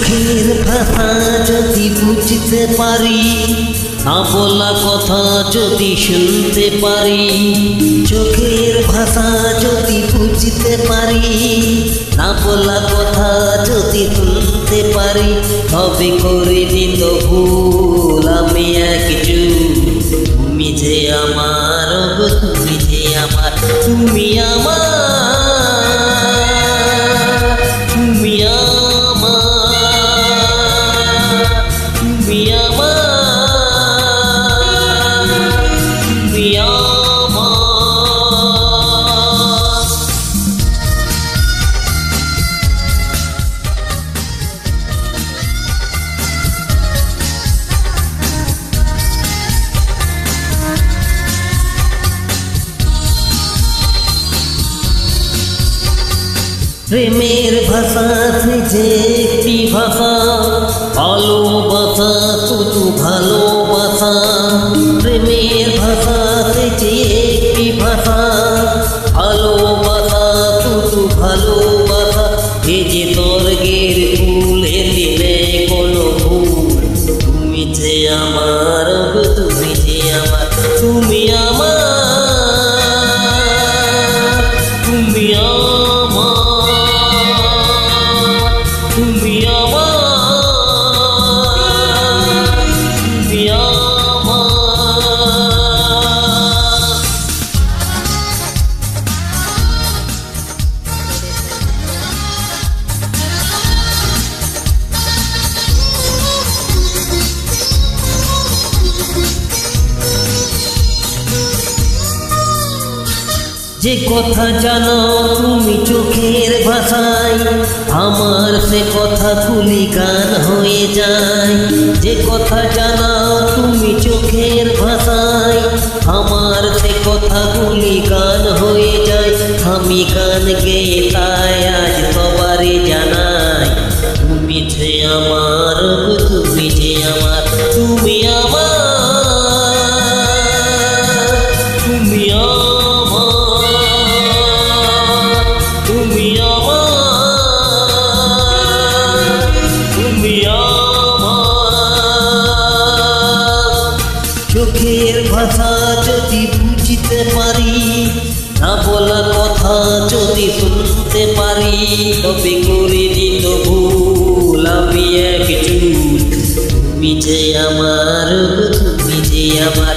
চোখের ভাষা যদি বুঝতে পারি, না বলা কথা যদি শুনতে পারি, চোখের ভাষা যদি বুঝতে পারি, না বলা কথা যদি শুনতে পারি, তবে করে দিত ভুল আমি একটু। তুমি যে আমার, তুমি যে আমার, তুমি আমার, তুমি আমার, তুমি আমার, তুমি আমার। প্রেমের ভাষা যে একটি ভাষা, ভালোবাসা শুধু ভালোবাসা। প্রেমের ভাষা যে একটি ভাষা, ভালোবাসা শুধু ভালোবাসা। এ যে স্বর্গের ফুল, এতে নেই কোনো ভুল। তুমি যে আমার, তুমি যে আমার, তুমি আমার, তুমি আমার, তুমি আমার, তুমি আমার। যে কথা জানো তুমি চোখের ভাষায়, আমার সে কথা তুলি গান হয়ে যায়। যে কথা জানো তুমি চোখের ভাষায়, আমার সে কথাগুলি গান হয়ে যায়। আমি গান গেয়ে তাই আজ সবারই জানাই, তুমি যে আমার, তুমি যে আমার, তুমি আমার, তুমি আমার, তুমি আমার, তুমি আমার। চোখের ভাষা যদি বুঝতে পারি, না বলা কথা যদি শুনতে পারি, তবে করে দিত ভুল আমি একটু। তুমি যে আমার, তুমি যে আমার,